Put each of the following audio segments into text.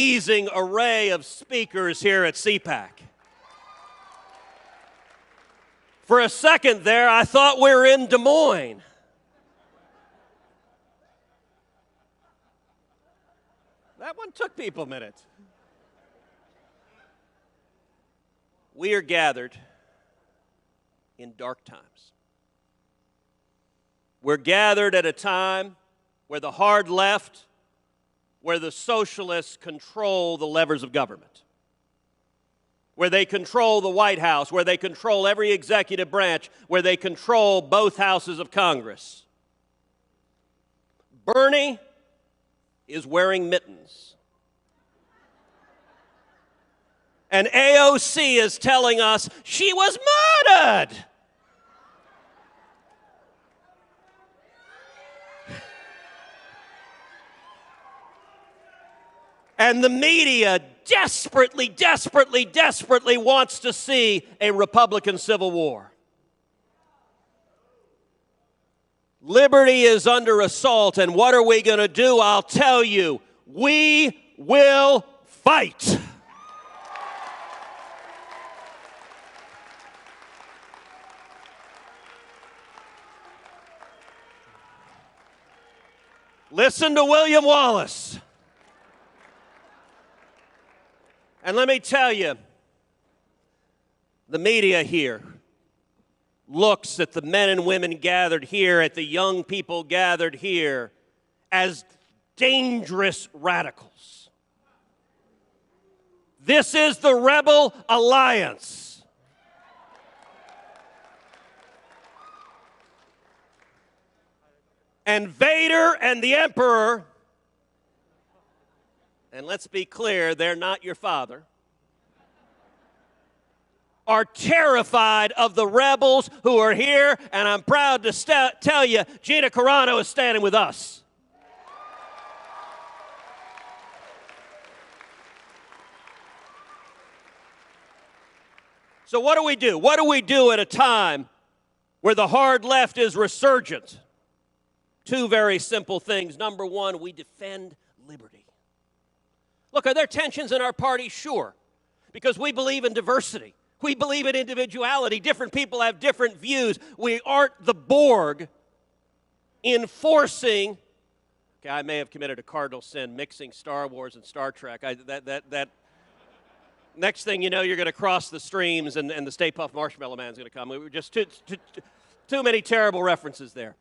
amazing array of speakers here at CPAC. For a second there, I thought we were in Des Moines. That one took people a minute. We are gathered in dark times. We're gathered at a time where the hard left, where the socialists control the levers of government, where they control the White House, where they control every executive branch, where they control both houses of Congress. Bernie is wearing mittens. And AOC is telling us she was murdered. And the media desperately, desperately, desperately wants to see a Republican civil war. Liberty is under assault, and what are we going to do? I'll tell you, we will fight. Listen to William Wallace. And let me tell you, the media here looks at the men and women gathered here, at the young people gathered here, as dangerous radicals. This is the Rebel Alliance. And Vader and the Emperor, and let's be clear, they're not your father, are terrified of the rebels who are here, and I'm proud to tell you, Gina Carano is standing with us. So what do we do? What do we do at a time where the hard left is resurgent? Two very simple things. Number one, we defend liberty. Look, are there tensions in our party? Sure, because we believe in diversity. We believe in individuality. Different people have different views. We aren't the Borg enforcing. Okay, I may have committed a cardinal sin mixing Star Wars and Star Trek. Next thing you know, you're going to cross the streams and the Stay Puft Marshmallow Man's going to come. We were just too many terrible references there.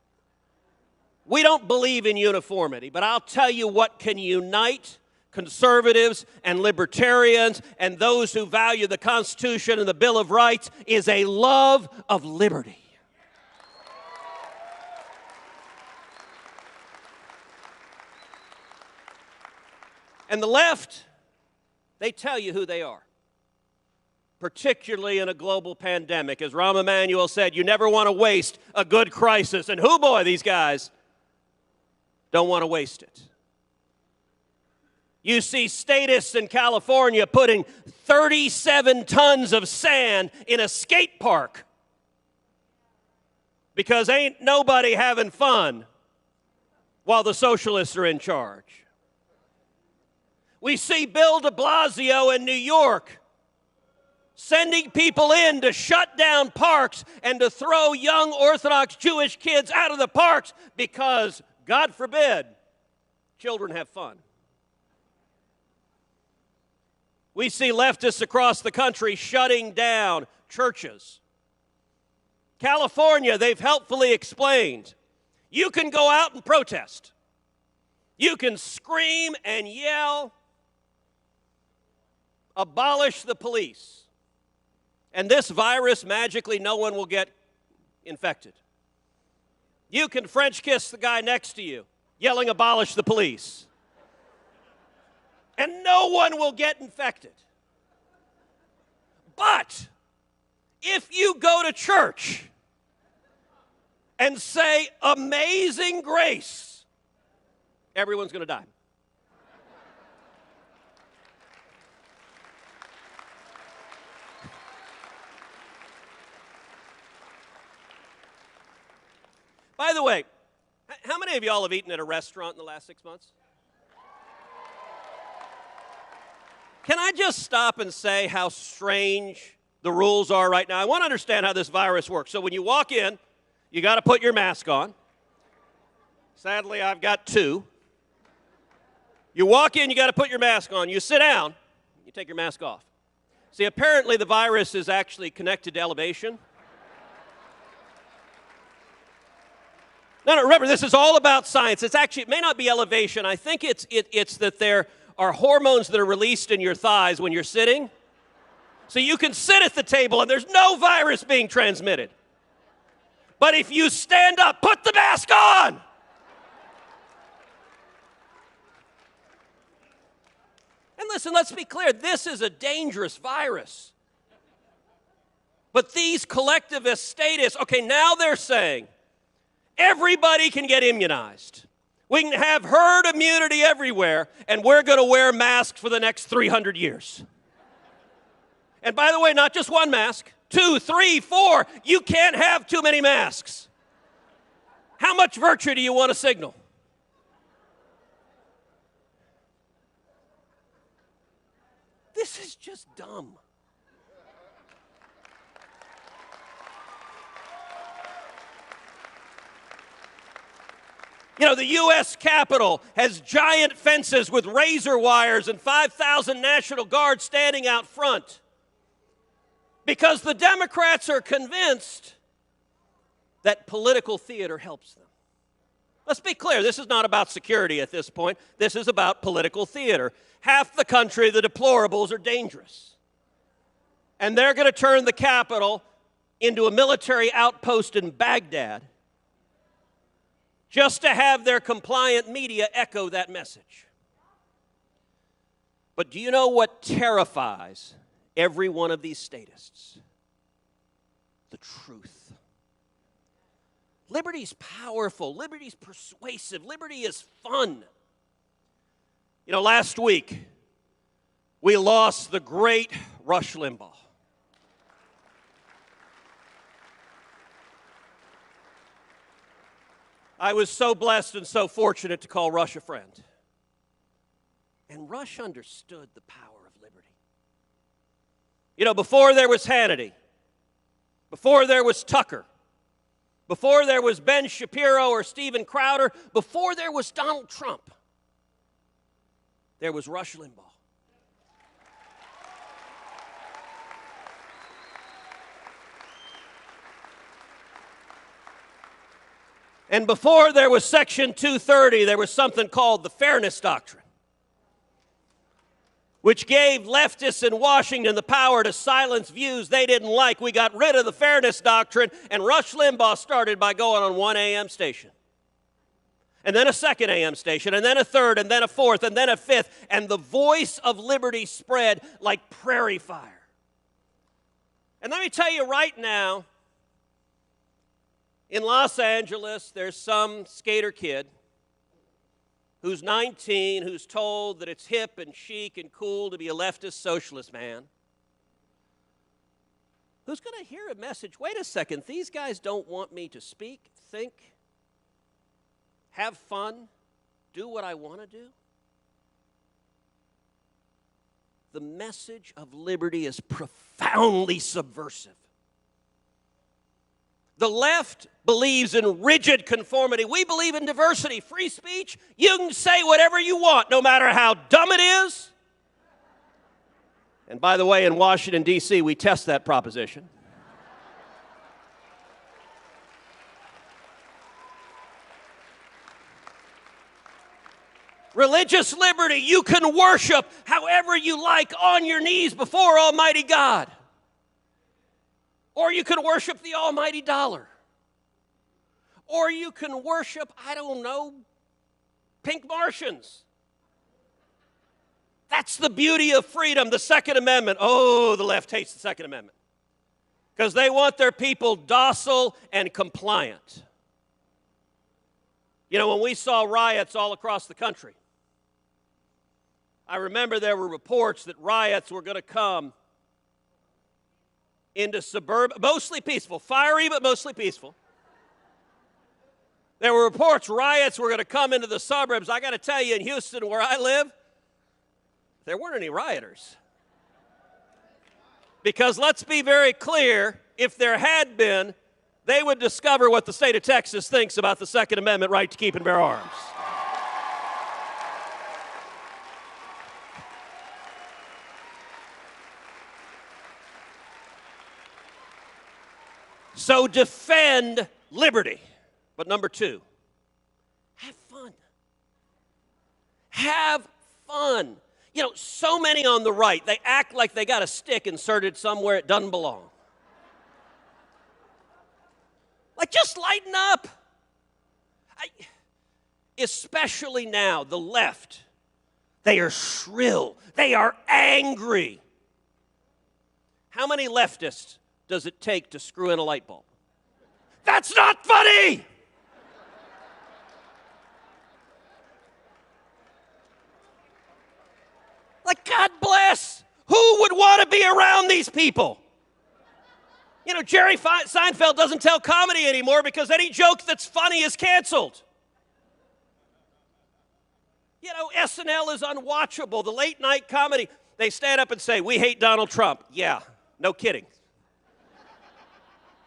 We don't believe in uniformity, but I'll tell you what can unite conservatives and libertarians and those who value the Constitution and the Bill of Rights is a love of liberty. And the left, they tell you who they are, particularly in a global pandemic. As Rahm Emanuel said, you never want to waste a good crisis. And hoo boy, these guys don't want to waste it. You see statists in California putting 37 tons of sand in a skate park because ain't nobody having fun while the socialists are in charge. We see Bill de Blasio in New York sending people in to shut down parks and to throw young Orthodox Jewish kids out of the parks because, God forbid, children have fun. We see leftists across the country shutting down churches. California, they've helpfully explained, you can go out and protest. You can scream and yell, abolish the police. And this virus, magically, no one will get infected. You can French kiss the guy next to you, yelling, abolish the police. And no one will get infected. But if you go to church and say, amazing grace, everyone's going to die. By the way, how many of y'all have eaten at a restaurant in the last 6 months? Can I just stop and say how strange the rules are right now? I want to understand how this virus works. So when you walk in, you got to put your mask on. Sadly, I've got two. You walk in, you got to put your mask on. You sit down, you take your mask off. See, apparently the virus is actually connected to elevation. No, remember, this is all about science. It's actually, it may not be elevation. I think it's that there are hormones that are released in your thighs when you're sitting. So you can sit at the table and there's no virus being transmitted. But if you stand up, put the mask on. And listen, let's be clear, this is a dangerous virus. But these collectivist statists, okay, now they're saying everybody can get immunized. We can have herd immunity everywhere, and we're going to wear masks for the next 300 years. And by the way, not just one mask, 2, 3, 4. You can't have too many masks. How much virtue do you want to signal? This is just dumb. You know, the U.S. Capitol has giant fences with razor wires and 5,000 National Guards standing out front because the Democrats are convinced that political theater helps them. Let's be clear, this is not about security at this point. This is about political theater. Half the country, the deplorables, are dangerous. And they're going to turn the Capitol into a military outpost in Baghdad just to have their compliant media echo that message. But do you know what terrifies every one of these statists? The truth. Liberty's powerful. Liberty's persuasive. Liberty is fun. You know, last week, we lost the great Rush Limbaugh. I was so blessed and so fortunate to call Rush a friend. And Rush understood the power of liberty. You know, before there was Hannity, before there was Tucker, before there was Ben Shapiro or Steven Crowder, before there was Donald Trump, there was Rush Limbaugh. And before there was Section 230, there was something called the Fairness Doctrine, which gave leftists in Washington the power to silence views they didn't like. We got rid of the Fairness Doctrine, and Rush Limbaugh started by going on one AM station, and then a second AM station, and then a third, and then a fourth, and then a fifth, and the voice of liberty spread like prairie fire. And let me tell you right now, in Los Angeles, there's some skater kid who's 19, who's told that it's hip and chic and cool to be a leftist socialist man, who's going to hear a message, wait a second, these guys don't want me to speak, think, have fun, do what I want to do. The message of liberty is profoundly subversive. The left believes in rigid conformity. We believe in diversity, free speech. You can say whatever you want, no matter how dumb it is. And by the way, in Washington, D.C., we test that proposition. Religious liberty, you can worship however you like on your knees before Almighty God. Or you can worship the almighty dollar. Or you can worship, I don't know, pink Martians. That's the beauty of freedom, the Second Amendment. Oh, the left hates the Second Amendment. Because they want their people docile and compliant. You know, when we saw riots all across the country, I remember there were reports that riots were going to come into suburban, mostly peaceful, fiery but mostly peaceful. There were reports riots were going to come into the suburbs. I got to tell you, in Houston, where I live, there weren't any rioters. Because let's be very clear, if there had been, they would discover what the state of Texas thinks about the Second Amendment right to keep and bear arms. So defend liberty. But number two, have fun. Have fun. You know, so many on the right, they act like they got a stick inserted somewhere it doesn't belong. Like, just lighten up. Especially now, the left, they are shrill. They are angry. How many leftists does it take to screw in a light bulb? That's not funny! Like, God bless. Who would want to be around these people? You know, Jerry Seinfeld doesn't tell comedy anymore because any joke that's funny is canceled. You know, SNL is unwatchable. The late night comedy, they stand up and say, we hate Donald Trump. Yeah, no kidding.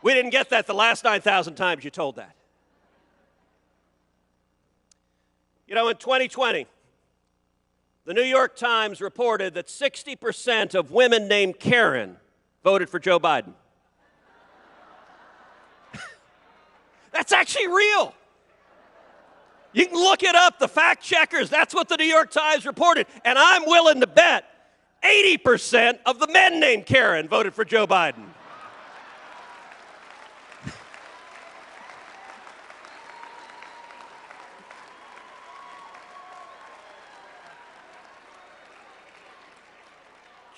We didn't get that the last 9,000 times you told that. You know, in 2020, the New York Times reported that 60% of women named Karen voted for Joe Biden. That's actually real. You can look it up, the fact checkers, that's what the New York Times reported. And I'm willing to bet 80% of the men named Karen voted for Joe Biden.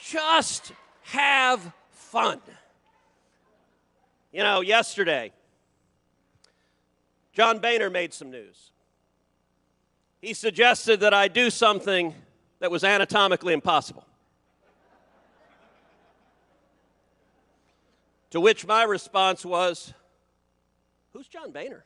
Just have fun. You know, yesterday, John Boehner made some news. He suggested that I do something that was anatomically impossible. To which my response was, who's John Boehner?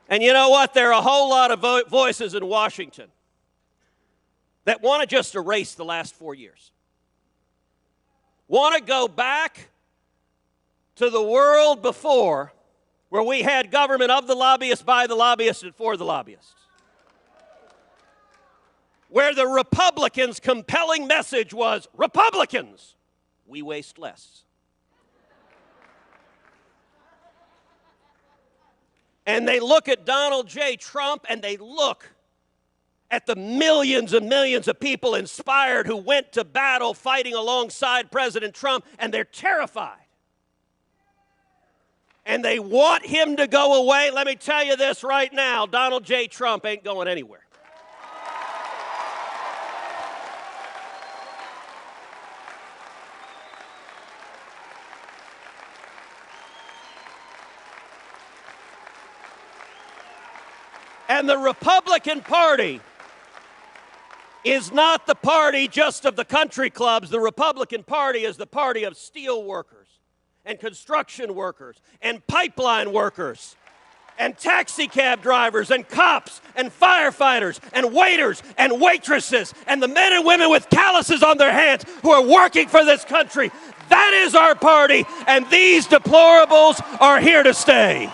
And you know what? There are a whole lot of voices in Washington that want to just erase the last 4 years. Want to go back to the world before, where we had government of the lobbyists, by the lobbyists, and for the lobbyists. Where the Republicans' compelling message was, Republicans, we waste less. And they look at Donald J. Trump, and they look at the millions and millions of people inspired who went to battle fighting alongside President Trump, and they're terrified. And they want him to go away. Let me tell you this right now, Donald J. Trump ain't going anywhere. And the Republican Party is not the party just of the country clubs. The Republican Party is the party of steel workers and construction workers and pipeline workers and taxi cab drivers and cops and firefighters and waiters and waitresses and the men and women with calluses on their hands who are working for this country. That is our party, and these deplorables are here to stay.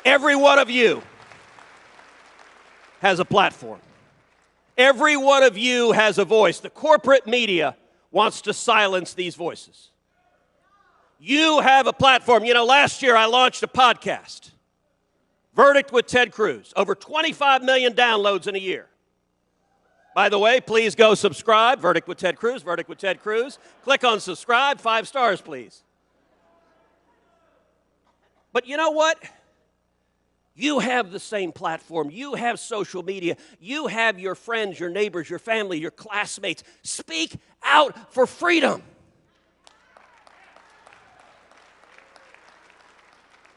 Every one of you has a platform. Every one of you has a voice. The corporate media wants to silence these voices. You have a platform. You know, last year I launched a podcast, Verdict with Ted Cruz. Over 25 million downloads in a year. By the way, please go subscribe. Verdict with Ted Cruz, Verdict with Ted Cruz. Click on subscribe. 5 stars, please. But you know what? You have the same platform. You have social media. You have your friends, your neighbors, your family, your classmates. Speak out for freedom.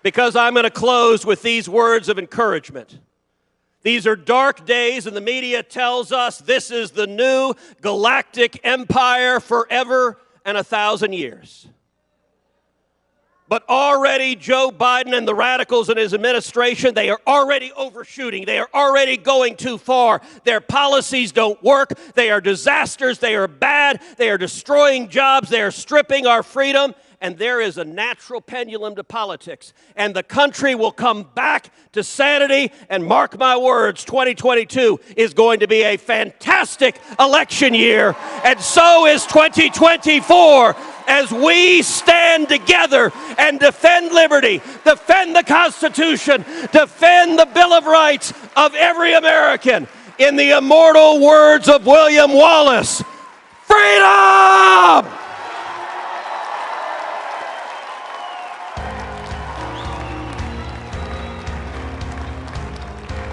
Because I'm going to close with these words of encouragement. These are dark days, and the media tells us this is the new galactic empire forever and 1,000 years. But already Joe Biden and the radicals in his administration, they are already overshooting. They are already going too far. Their policies don't work. They are disasters. They are bad. They are destroying jobs. They are stripping our freedom. And there is a natural pendulum to politics. And the country will come back to sanity. And mark my words, 2022 is going to be a fantastic election year. And so is 2024. As we stand together and defend liberty, defend the Constitution, defend the Bill of Rights of every American. In the immortal words of William Wallace, freedom!